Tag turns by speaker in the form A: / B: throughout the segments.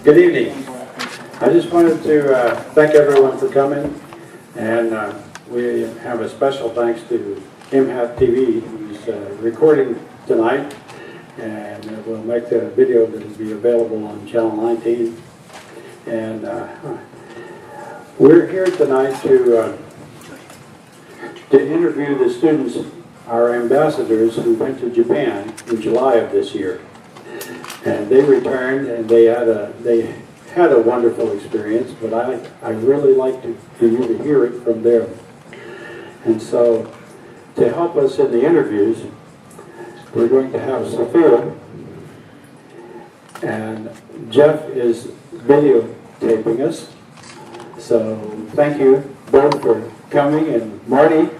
A: Good evening. I just wanted to thank everyone for coming, and we have a special thanks to MHAT TV, who's recording tonight, and we'll make the video that will be available on Channel 19. And we're here tonight to interview the students, our ambassadors who went to Japan in July of this year. And they returned, and they had a wonderful experience, but I really like for you to hear it from them. And so, to help us in the interviews, we're going to have Sophia, and Jeff is videotaping us. So thank you both for coming, and Marty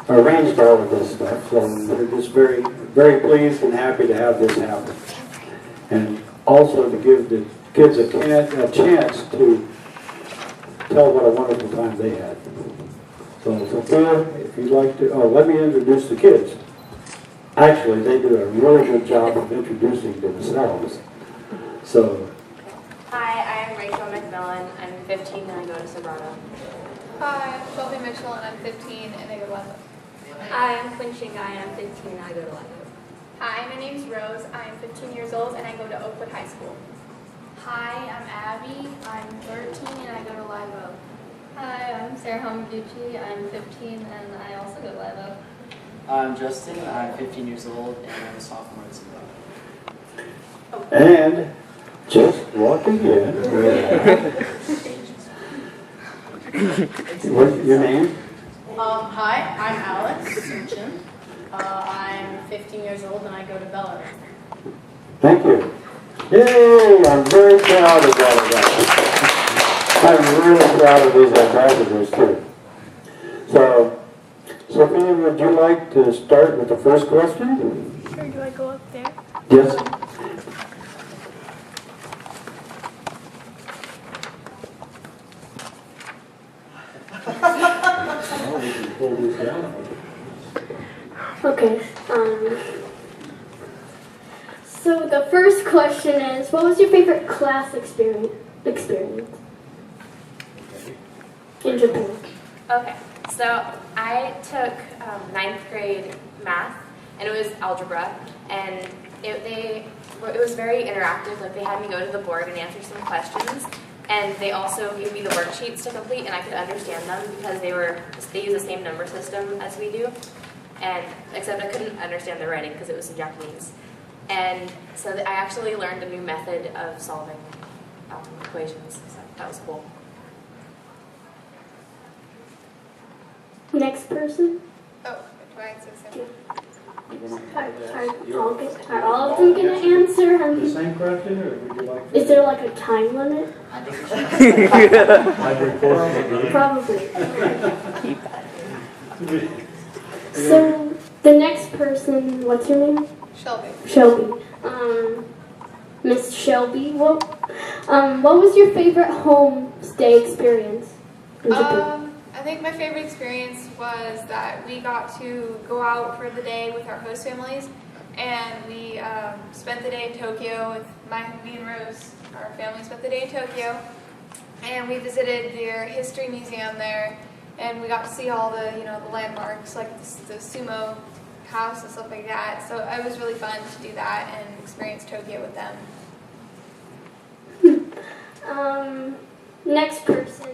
A: arranged all of this stuff. So we're just very, very pleased and happy to have this happen. And also to give the kids a chance to tell what a wonderful time they had. So Sophia, if you'd like to, let me introduce the kids. Actually, they do a really good job of introducing themselves. So.
B: Hi, I'm Rachel McMillan. I'm 15 and I go to Sobrado.
C: Hi, I'm Shelby Mitchell and I'm 15 and I go to Live Oak.
B: Hi, I'm Quinn Shingai and I'm 15 and I go to Live Oak.
C: Hi, my name's Rose. I'm 15 years old and I go to Oakwood High School.
D: Hi, I'm Abby. I'm 13 and I go to Live Oak.
E: Hi, I'm Sarah Hamaguchi. I'm 15 and I also go to Live Oak.
F: I'm Justin. I'm 15 years old and I'm a sophomore at Sobrado.
A: And just walking in. What's your name?
G: Hi, I'm Alex Simpson. I'm 15 years old and I go to Bella.
A: Thank you. Yay! I'm very proud of all of that. I'm really proud of these ambassadors too. So, Sophia, would you like to start with the first question?
C: Sure, do I go up there?
A: Yes.
D: Okay. So the first question is, what was your favorite class experience in Japan?
B: Okay, so I took 9th grade math, and it was algebra, and it was very interactive. Like, they had me go to the board and answer some questions, and they also gave me the worksheets to complete, and I could understand them because they use the same number system as we do, and except I couldn't understand the writing because it was in Japanese. And so I actually learned a new method of solving equations, so that was cool.
D: Next person?
C: Oh, do I answer something?
D: Are all of them going to answer?
A: The same question, or would you like to?
D: Is there like a time limit?
F: I think we should.
D: Probably. So the next person, what's your name?
C: Shelby.
D: Shelby. Miss Shelby, what was your favorite homestay experience in Japan?
C: I think my favorite experience was that we got to go out for the day with our host families, and we spent the day in Tokyo with me and Rose. Our family spent the day in Tokyo, and we visited their history museum there, and we got to see all the the landmarks like the sumo house and stuff like that. So it was really fun to do that and experience Tokyo with them.
D: Next person,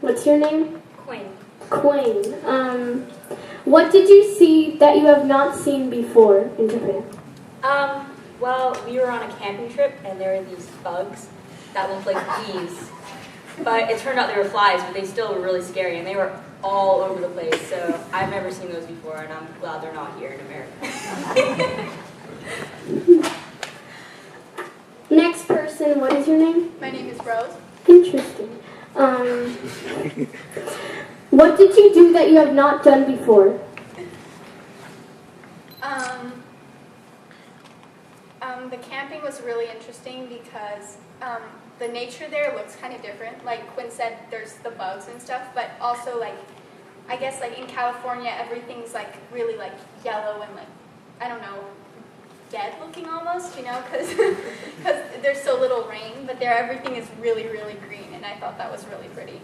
D: what's your name?
B: Quinn.
D: What did you see that you have not seen before in Japan?
E: Well, we were on a camping trip and there were these bugs that looked like bees. But it turned out they were flies, but they still were really scary and they were all over the place. So I've never seen those before and I'm glad they're not here in America.
D: Next person, what is your name?
C: My name is Rose.
D: Interesting. What did you do that you have not done before?
C: The camping was really interesting because the nature there looks kind of different. Like Quinn said, there's the bugs and stuff, but also like, I guess like in California, everything's like really like yellow and like, I don't know,
H: dead looking almost, you know, because there's so little rain, but there everything is really, really green, and I thought that was really pretty.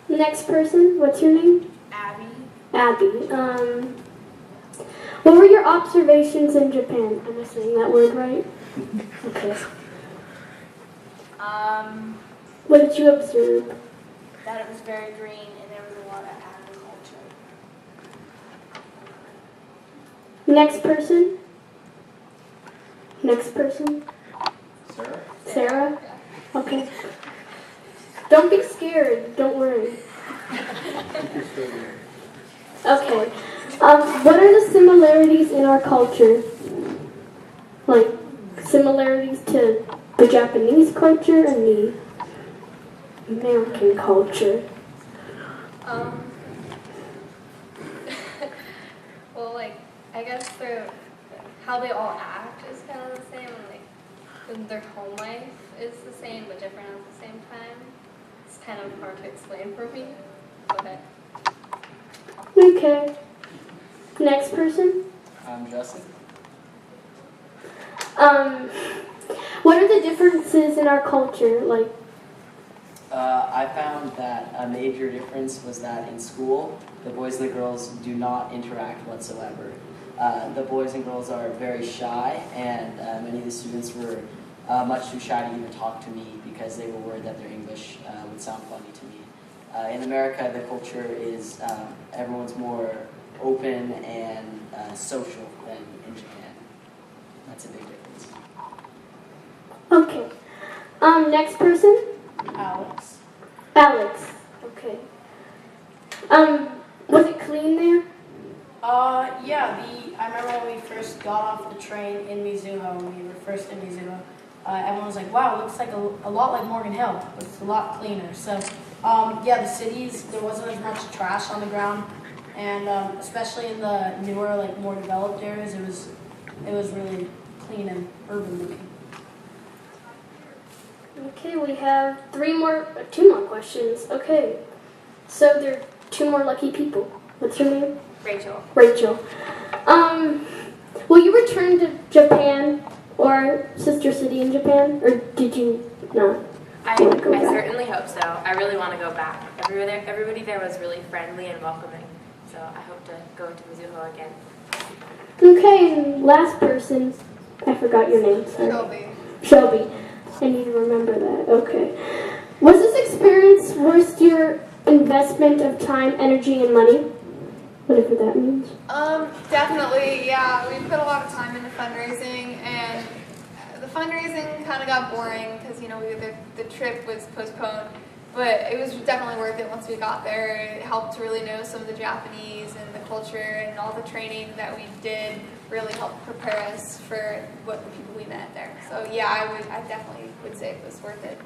D: Next person, what's your name?
C: Abby.
D: Abby. What were your observations in Japan? Am I saying that word right? Okay. What did you observe?
G: That it was very green and there was a lot of agriculture.
D: Next person? Next person?
F: Sir?
D: Sarah? Okay. Don't be scared. Don't worry. Okay. What are the similarities in our culture? Like, similarities to the Japanese culture and the American culture?
C: Well, like, I guess how they all act is kind of the same, and like their home life is the same but different at the same time. It's kind of hard to explain for me. But
D: Okay. Next person?
F: I'm Justin.
D: What are the differences in our culture? Like,
F: I found that a major difference was that in school, the boys and the girls do not interact whatsoever. The boys and girls are very shy, and many of the students were much too shy to even talk to me because they were worried that their English would sound funny to me. In America, the culture is everyone's more open and social than in Japan. That's a big difference.
D: okay. Next person?
G: Alex.
D: Alex. Okay. Was it clean there?
G: Yeah, I remember when we first got off the train in Mizuho, when we were first in Mizuho, everyone was like, wow, it looks like a lot like Morgan Hill, but it's a lot cleaner. So, yeah, the cities, there wasn't as much trash on the ground, and especially in the newer, like more developed areas, it was really clean and urban looking.
D: Okay, we have two more questions. Okay. So there are two more lucky people. What's your name?
B: Rachel.
D: Rachel. Will you return to Japan or sister city in Japan, or did you not?
B: I
D: wanna go back?
B: certainly hope so. I really want to go back. Everybody there was really friendly and welcoming. So I hope to go to Mizuho again.
D: Okay, and last person. I forgot your name. Sorry.
C: Shelby.
D: Shelby. I need to remember that. Okay. Was this experience worth your investment of time, energy, and money? Whatever that means.
C: Definitely, yeah. We put a lot of time into fundraising, and the fundraising kind of got boring because, you know, the trip was postponed. But it was definitely worth it once we got there. It helped to really know some of the Japanese and the culture, and all the training that we did really helped prepare us for what the people we met there. So yeah, I definitely would say it was worth it.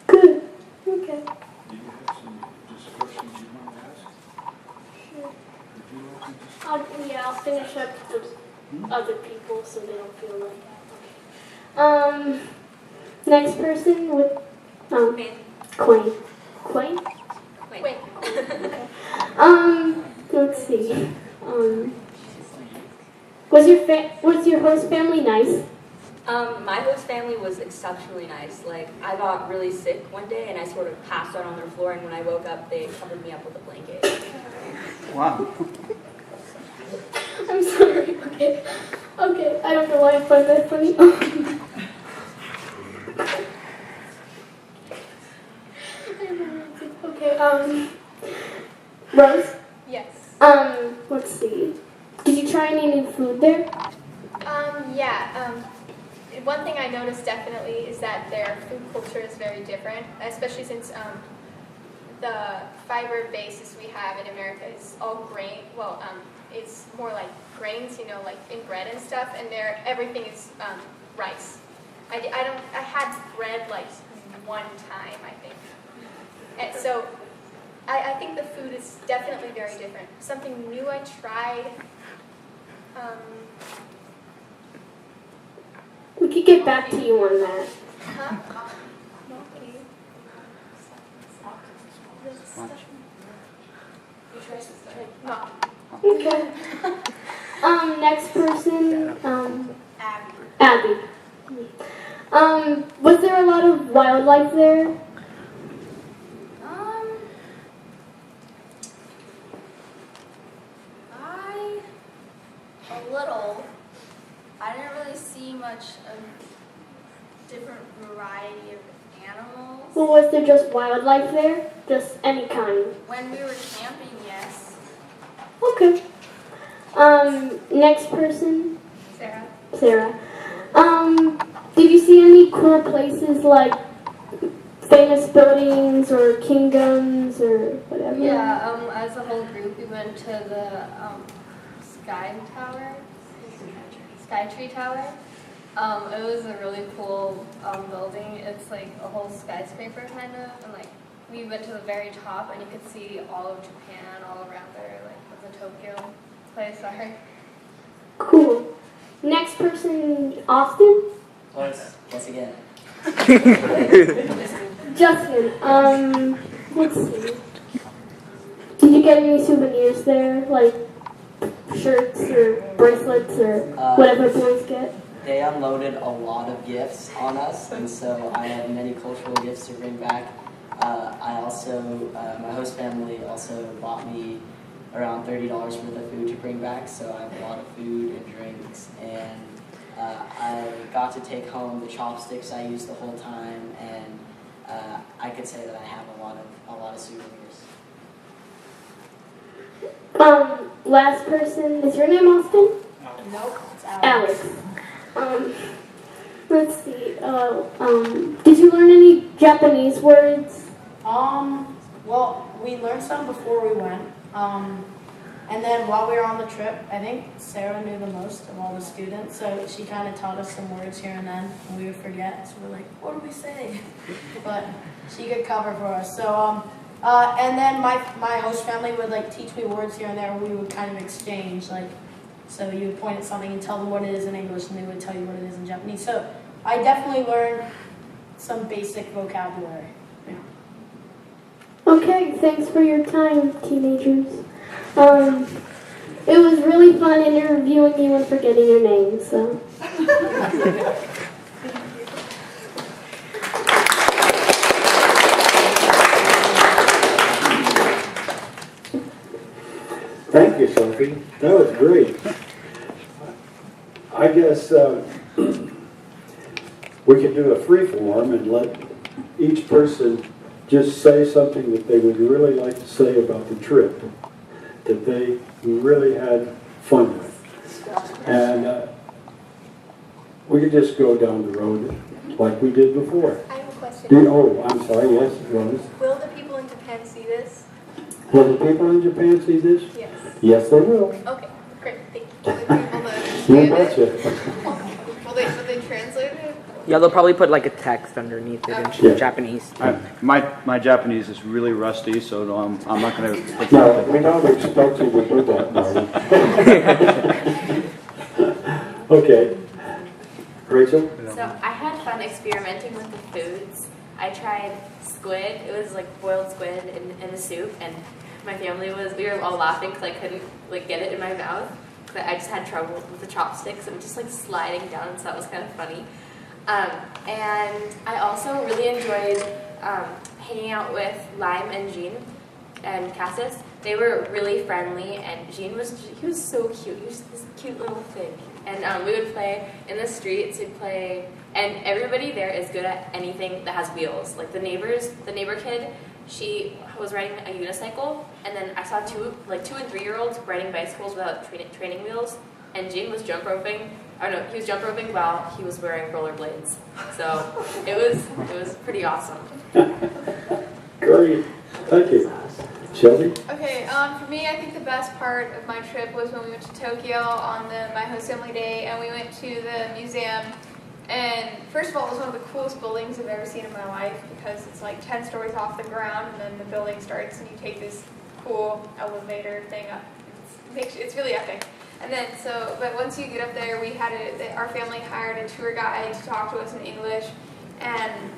D: Good. Okay.
I: Do you have some just questions you want to ask?
D: Sure.
I: Would you like to just...
D: I'll finish up with other people so they don't feel like that. Next person with Quain. Quain?
E: Wait.
D: Let's see. Was your host family nice?
E: My host family was exceptionally nice. Like, I got really sick one day and I sort of passed out on their floor, and when I woke up, they covered me up with a blanket.
I: Wow.
D: I'm sorry. Okay. I don't know why I find that funny. Okay, Rose?
C: Yes.
D: Let's see. Did you try any new food there?
C: Yeah. One thing I noticed definitely is that their food culture is very different, especially since the fiber basis we have in America is all grain. Well, it's more like grains, you know, like in bread and stuff, and there everything is rice. I had bread like one time, I think. And so I think the food is definitely very different. Something new I tried.
D: We could get back to you on that.
C: No.
D: Okay. Next person, Abby. Was there a lot of wildlife there?
J: A little. I didn't really see much of different variety of animals.
D: Well, was there just wildlife there? Just any kind?
J: When we were camping, yes.
D: Okay. Next person,
C: Sarah.
D: Sarah. Did you see any cool places like famous buildings or kingdoms or whatever?
K: Yeah, as a whole group, we went to the Skytree Tower. It was a really cool building. It's like a whole skyscraper kind of, and like we went to the very top, and you could see all of Japan all around there, like the Tokyo place. Sorry.
D: Cool. Next person, Austin.
F: Once again.
D: Justin. Let's see. Did you get any souvenirs there, like shirts or bracelets or whatever boys get?
F: They unloaded a lot of gifts on us, and so I had many cultural gifts to bring back. I also, my host family also bought me around $30 worth of food to bring back, so I have a lot of food and drinks, and I got to take home the chopsticks I used the whole time, and I could say that I have a lot of souvenirs.
D: Last person, is your name Austin?
G: Nope, it's Alex.
D: Alex. Let's see. Did you learn any Japanese words?
G: Well, we learned some before we went. And then while we were on the trip, I think Sarah knew the most of all the students, so she kind of taught us some words here and then, and we would forget. So we're like, what do we say? But she could cover for us. So, and then my host family would like teach me words here and there. We would kind of exchange, like, so you would point at something and tell them what it is in English, and they would tell you what it is in Japanese. So I definitely learned some basic vocabulary. Yeah.
D: Okay, thanks for your time, teenagers. It was really fun interviewing you and forgetting your name, so.
A: Thank you, Sophie. That was great. I guess we could do a free form and let each person just say something that they would really like to say about the trip, that they really had fun with. And we could just go down the road like we did before.
H: I have a question.
A: I'm sorry, yes, Rose.
H: Will the people in Japan see this?
A: Will the people in Japan see this?
H: Yes.
A: Yes, they will.
H: Okay, great, thank you.
C: Will they be able to
A: You
C: understand it?
A: betcha.
C: Will they translate it?
L: Yeah, they'll probably put like a text underneath it in
A: Yeah.
L: Japanese.
I: My Japanese is really rusty, so I'm not going to.
A: No, we don't expect you to do that, Marty. Okay. Rachel?
B: So I had fun experimenting with the foods. I tried squid. It was like boiled squid in the soup, and my family we were all laughing because I couldn't like get it in my mouth. Because I just had trouble with the chopsticks. It was just like sliding down, so that was kind of funny. And I also really enjoyed hanging out with Lime and Jean and Cassis. They were really friendly, and Jean was so cute. He was this cute little thing. And we would play in the streets. We'd play, and everybody there is good at anything that has wheels. Like the neighbor kid, she was riding a unicycle, and then I saw 2 and 3-year-olds riding bicycles without training wheels. And Jean was jump roping. He was jump roping while he was wearing rollerblades. So it was pretty awesome.
A: Great. Thank you. Shelby?
C: Okay, for me, I think the best part of my trip was when we went to Tokyo on my host family day, and we went to the museum. And first of all, it was one of the coolest buildings I've ever seen in my life because it's like 10 stories off the ground, and then the building starts, and you take this cool elevator thing up. It's really epic. And then but once you get up there, our family hired a tour guide to talk to us in English, and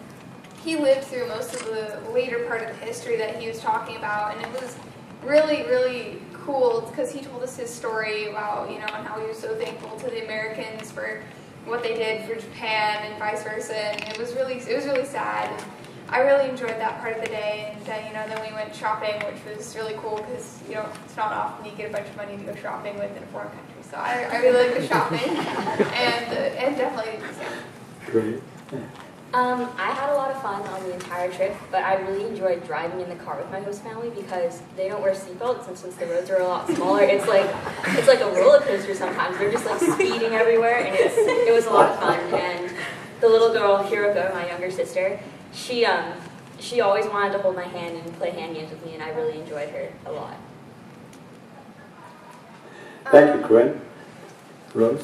C: he lived through most of the later part of the history that he was talking about, and it was really, really cool because he told us his story about, you know, and how he was so thankful to the Americans for what they did for Japan and vice versa. And it was really sad. And I really enjoyed that part of the day. And you know, then we went shopping, which was really cool because, you know, it's not often you get a bunch of money to go shopping with in a foreign country. So I really like the shopping and definitely the museum.
A: Great.
E: I had a lot of fun on the entire trip, but I really enjoyed driving in the car with my host family because they don't wear seatbelts, and since the roads are a lot smaller, it's like a roller coaster sometimes. They're just like speeding everywhere, and it was a lot of fun. And the little girl, Hiroko, my younger sister, she always wanted to hold my hand and play hand games with me, and I really enjoyed her a lot.
A: Thank you, Quinn. Rose?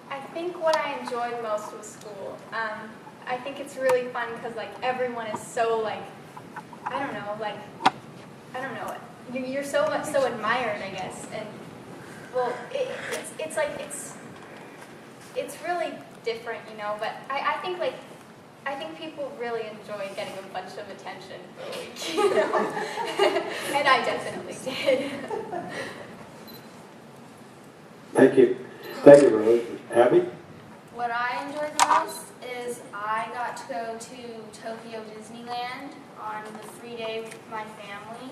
H: I think what I enjoyed most was school. I think it's really fun because like everyone is so like, I don't know, you're so admired, I guess, and well, it's really different, you know. But I think people really enjoy getting a bunch of attention for a week, you know, and I definitely did.
A: Thank you. Thank you, Rose. Abby?
J: What I enjoyed most is I got to go to Tokyo Disneyland on the free day with my family.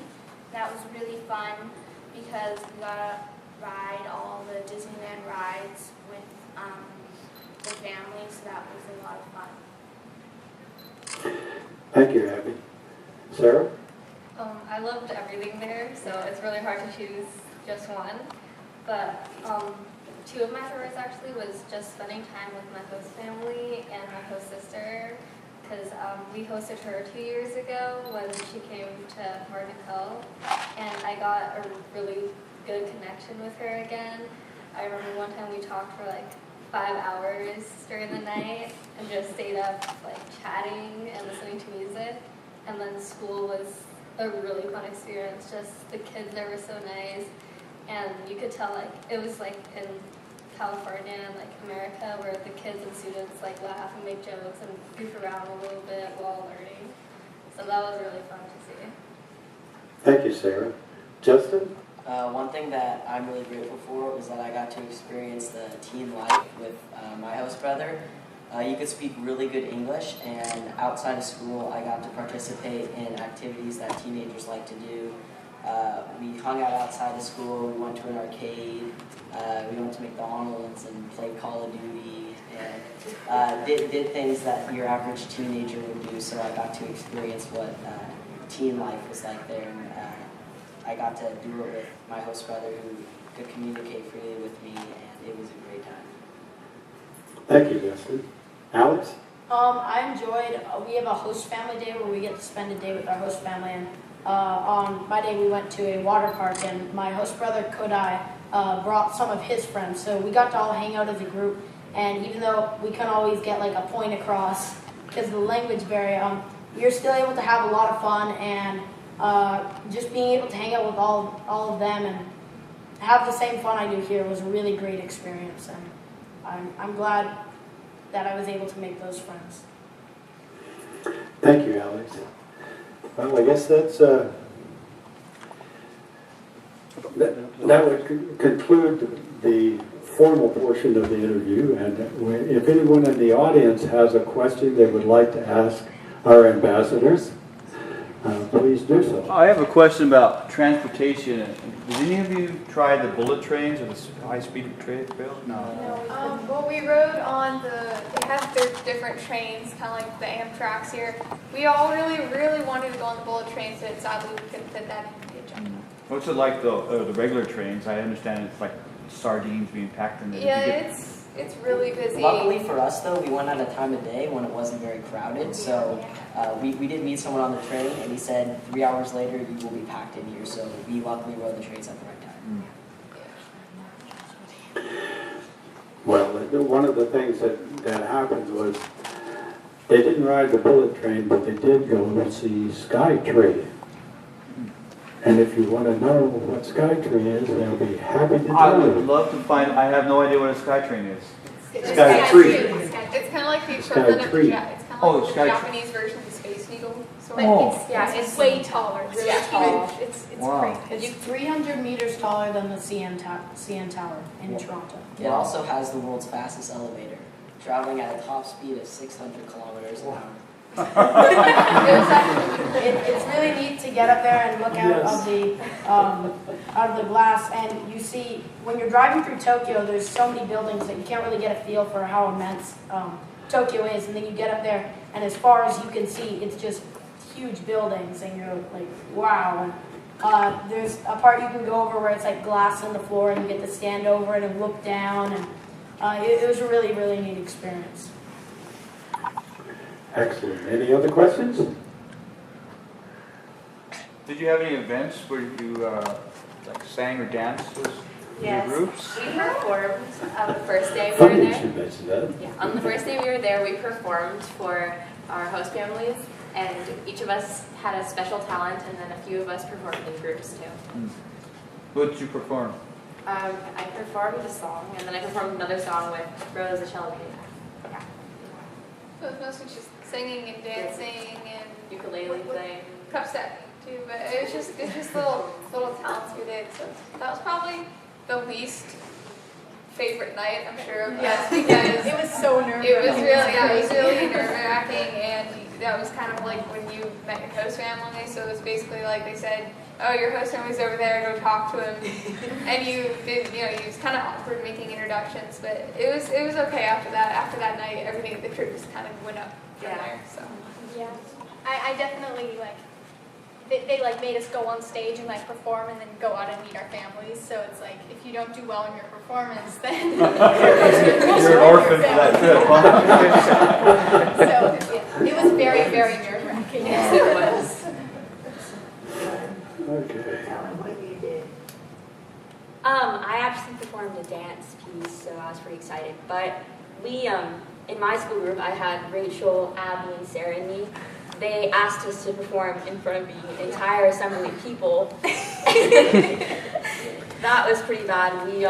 J: That was really fun because we got to ride all the Disneyland rides with the family, so that was a lot of fun.
A: Thank you, Abby. Sarah?
K: I loved everything there, so it's really hard to choose just one. But two of my favorites actually was just spending time with my host family and my host sister, because we hosted her 2 years ago when she came to Morgan Hill, and I got a really good connection with her again. I remember one time we talked for like 5 hours during the night and just stayed up like chatting and listening to music. And then school was a really fun experience. Just the kids there were so nice, and you could tell like it was like in California and like America where the kids and students like laugh and make jokes and goof around a little bit while learning. So that was really fun to see.
A: Thank you, Sarah. Justin?
F: One thing that I'm really grateful for was that I got to experience the teen life with my host brother. You could speak really good English, and outside of school I got to participate in activities that teenagers like to do. We hung out outside of school, we went to an arcade, we went to McDonald's and played Call of Duty, and did things that your average teenager would do, so I got to experience what teen life was like there. And, I got to do it with my host brother who could communicate freely with me, and it was a great time.
A: Thank you, Justin. Alex?
G: I enjoyed, we have a host family day where we get to spend a day with our host family, and on my day we went to a water park, and my host brother Kodai brought some of his friends, so we got to all hang out as a group, and even though we couldn't always get like a point across because of the language barrier, you're still able to have a lot of fun, and just being able to hang out with all of them and have the same fun I do here was a really great experience, and I'm glad that I was able to make those friends.
A: Thank you, Alex. Well, I guess that would conclude the formal portion of the interview. And if anyone in the audience has a question they would like to ask our ambassadors, please do so.
I: I have a question about transportation. Did any of you try the bullet trains or the high-speed trail? No.
C: Well, we rode on they have their different trains, kind of like the Amtrak's here. We all really wanted to go on the bullet trains, but sadly we couldn't fit that in the agenda.
I: What's it like the regular trains? I understand it's like sardines being packed in there.
C: Yeah, it's really busy.
F: Luckily for us, though, we went at a time of day when it wasn't very crowded, so we did meet someone on the train, and he said 3 hours later you will be packed in here, so we luckily rode the trains at the right time.
A: Well, one of the things that happened was they didn't ride the bullet train, but they did go and see Skytree. And if you want to know what Skytree is, they'll be happy to
I: I
A: tell
I: would
A: you.
I: love to find. I have no idea what a SkyTrain is.
C: It's
A: Skytree.
C: It's kind of like the equivalent of the jet. It's kind of like the Japanese version of the Space Needle. So
I: Oh.
C: it's way taller. Really
E: Yeah,
C: tall. It's It's
I: Wow.
C: great.
G: It's 300 meters taller than the CN Tower in Toronto.
F: It also has the world's fastest elevator, traveling at a top speed of 600 kilometers an hour.
G: It's really neat to get up there and look out of the glass, and you see when you're driving through Tokyo, there's so many buildings that you can't really get a feel for how immense Tokyo is, and then you get up there, and as far as you can see, it's just huge buildings, and you're like, wow. And there's a part you can go over where it's like glass on the floor, and you get to stand over it and look down, and it was a really, really neat experience.
A: Excellent. Any other questions?
I: Did you have any events where you like sang or danced with your groups?
B: We performed on the first day we
A: Funny
B: were
A: you
B: there.
A: should mention that.
B: Yeah, on the first day we were there, we performed for our host families, and each of us had a special talent, and then a few of us performed in groups too.
I: What did you perform?
B: I performed a song, and then I performed another song with Rose Shelby. Yeah.
C: So it's mostly just singing and dancing and
B: Ukulele playing.
C: cup stepping too, but it's just little talents we did. So that was probably the least favorite night, I'm sure, of us, because
H: It was so nerve-wracking.
C: it was really nerve-wracking, and that was kind of like when you met your host family. So it was basically like they said, "Oh, your host family's over there. Go talk to him." And you was kind of awkward making introductions, but it was okay after that. After that night, everything at the trip just kind of went up from there. So
H: Yeah, I definitely they made us go on stage and perform and then go out and meet our families. So it's like if you don't do well in your performance, then
I: You're an orphan for that trip, huh?
H: So it was very, very nerve-wracking.
B: Yes, it was.
A: Okay.
E: I actually performed a dance piece, so I was pretty excited. But we, in my school group, I had Rachel, Abby, and Sarah and me. They asked us to perform in front of the entire assembly of people. That was pretty bad. We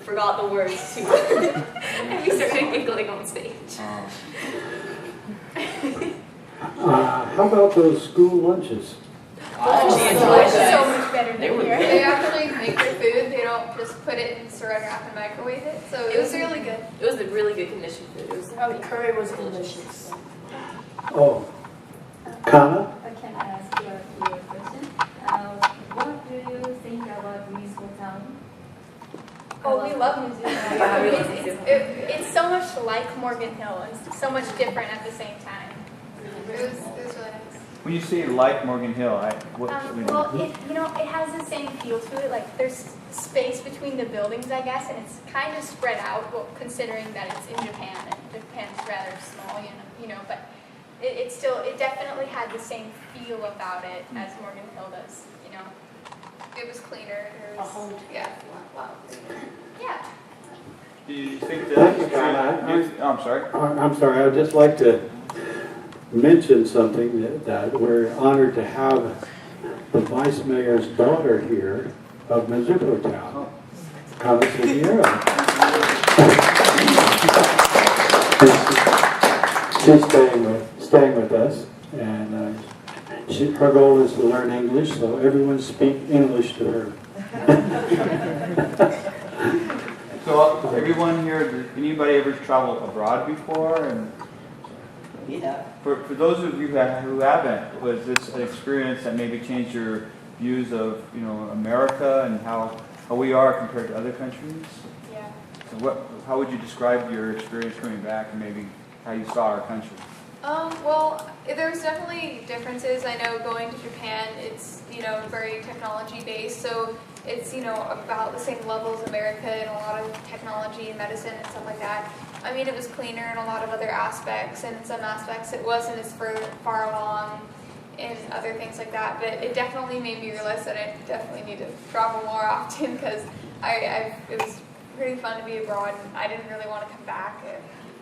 E: forgot the words too, and we started giggling on stage.
A: How about those school lunches?
H: So much better
F: They
H: than
F: were
H: here.
C: they actually make their food. They don't just put it in saran wrap and microwave it. So it was really good.
B: It was a really good condition food. It was
G: The curry was delicious.
A: Oh, Kana?
K: Can I ask you a question? What do you think about Mizuho Town?
H: Oh, we love Mizuho.
B: Yeah, we love
H: It's so much like Morgan Hill and so much different at the same time.
C: It was really nice.
I: When you say like Morgan Hill, what do we
H: Well,
I: know?
H: it has the same feel to it. Like there's space between the buildings, I guess, and it's kind of spread out. Well, considering that it's in Japan and Japan's rather small, but it definitely had the same feel about it as Morgan Hill does.
C: It was cleaner. There
G: A
C: was,
G: home.
C: yeah, a lot cleaner.
H: Yeah.
I: Do you think
A: Thank you,
I: that?
A: Kana.
I: Oh, I'm sorry.
A: I'm sorry, I'd just like to mention something that we're honored to have the Vice Mayor's daughter here of Mizuho Town, Kana Sugiura. She's staying with us, and her goal is to learn English, so everyone speak English to her.
I: So everyone here, did anybody ever travel abroad before? And
F: Yeah.
I: for those of you who haven't, was this an experience that maybe changed your views of America and how we are compared to other countries?
H: Yeah.
I: So how would you describe your experience coming back and maybe how you saw our country?
C: Well, there's definitely differences. I know going to Japan, it's, very technology based, so it's, about the same level as America in a lot of technology and medicine and stuff like that. I mean, it was cleaner in a lot of other aspects, and in some aspects it wasn't as far along in other things like that, but it definitely made me realize that I definitely need to travel more often, because it was pretty fun to be abroad, and I didn't really want to come back.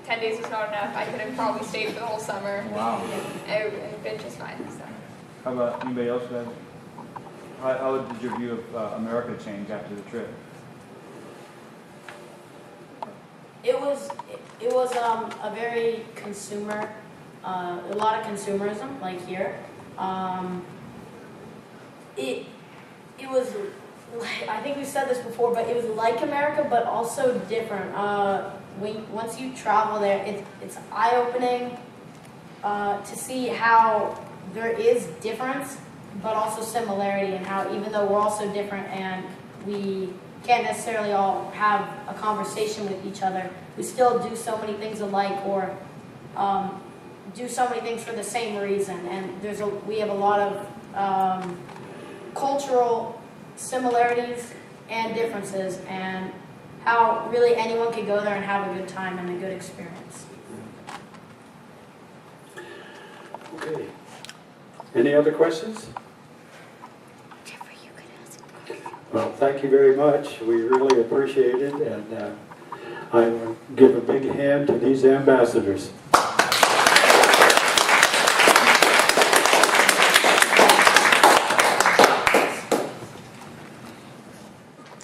C: 10 days was not enough. I could have probably stayed for the whole summer.
I: Wow.
C: And it would have been just fine. So.
I: How about anybody else? How did your view of America change after the trip?
G: It was a very consumer, a lot of consumerism like here. it was, I think we said this before, but it was like America, but also different. Once you travel there, it's eye-opening to see how there is difference, but also similarity, and how even though we're all so different and we can't necessarily all have a conversation with each other, we still do so many things alike, or do so many things for the same reason. And we have a lot of cultural similarities and differences, and how really anyone could go there and have a good time and a good experience.
A: Okay. Any other questions? Well, thank you very much. We really appreciate it, and I will give a big hand to these ambassadors.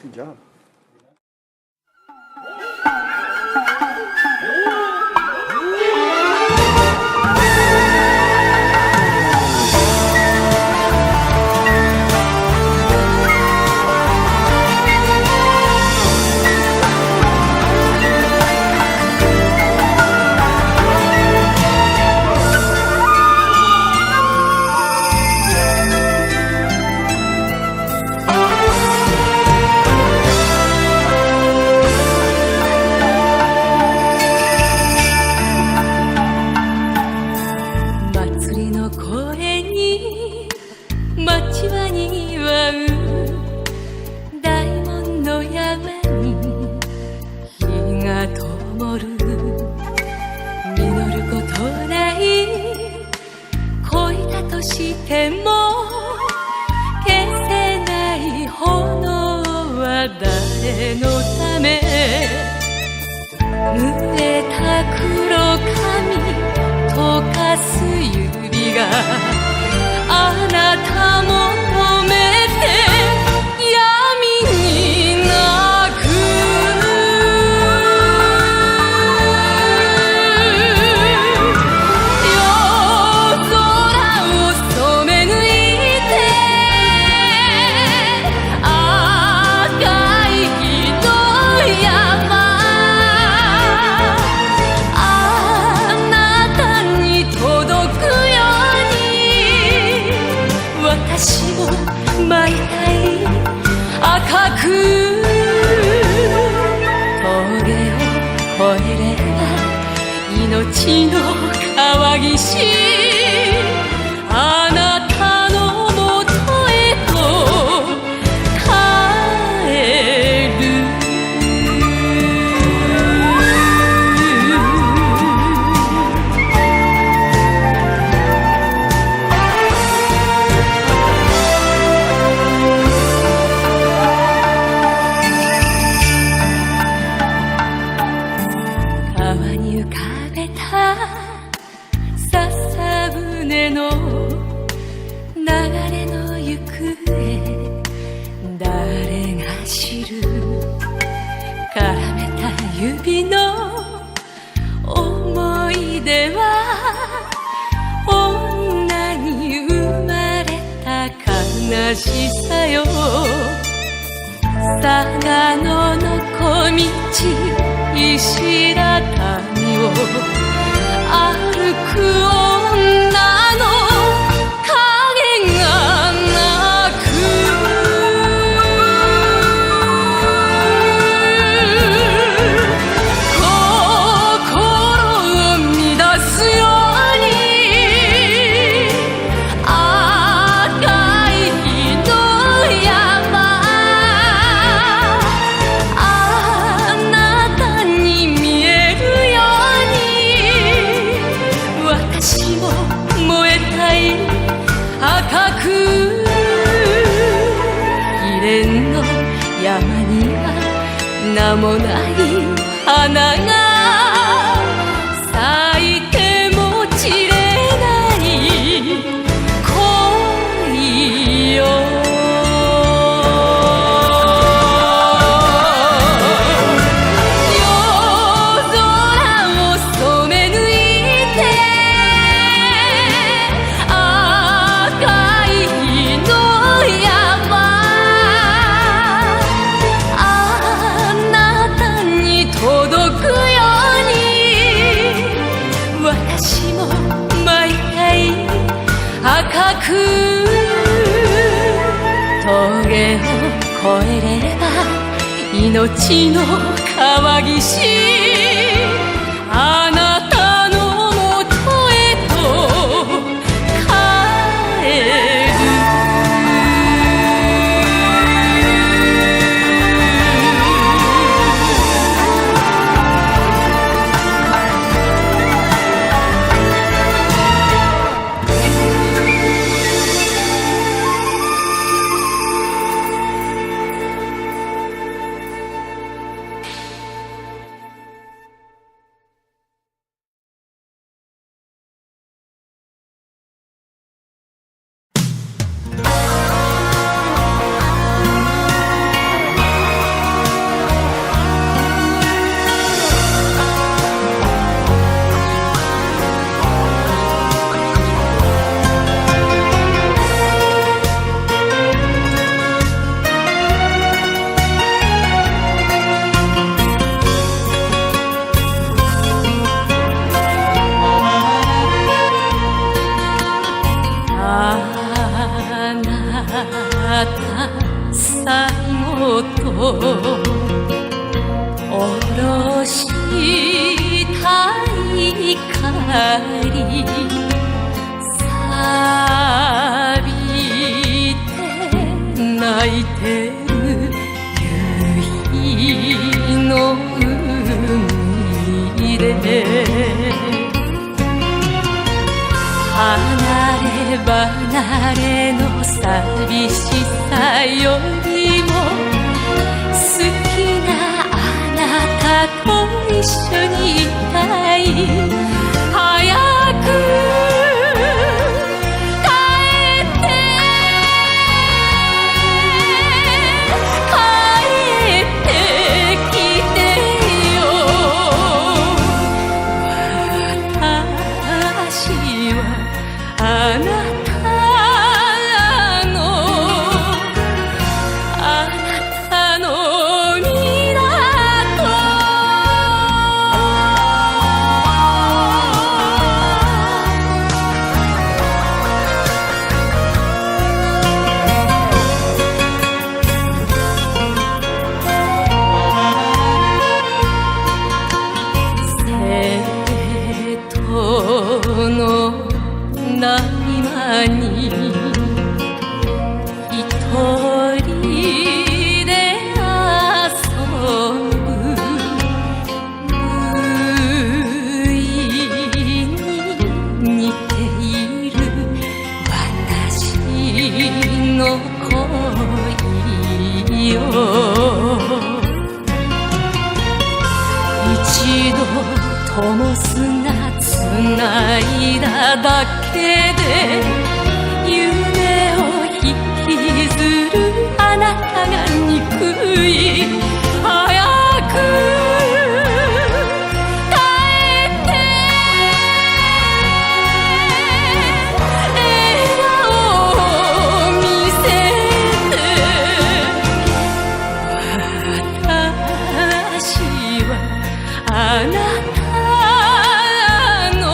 I: Good job.
M: 峠を越えれば命の川岸あなたのもとへと帰る最後とおろした光錆びて泣いてる夕日の海で離れ離れの寂しさよりも好きなあなたと一緒にいたい早く帰って帰ってきてよ私はあなた一度灯すがつないだだけで夢を引きずるあなたが憎い早く帰って笑顔を見せて私はあなたの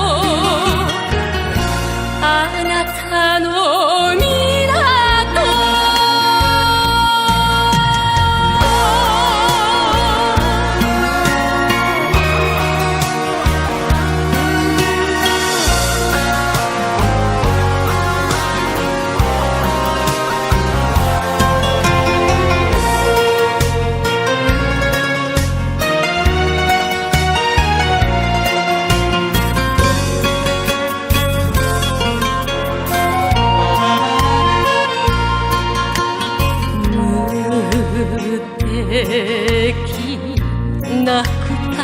M: 泣くた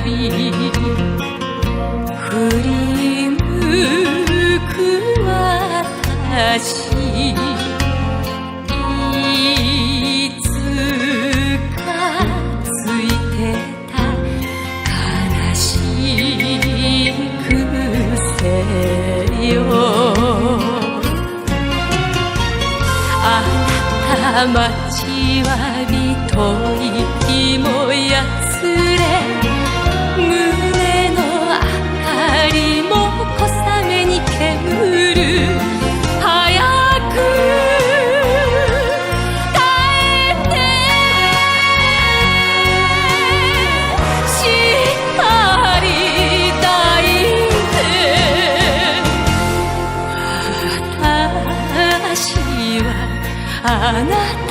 M: び振り向く私いつかついてた悲しい癖よあなた待ちわびと息もやつれ胸の明かりも小雨に煙る早く帰あな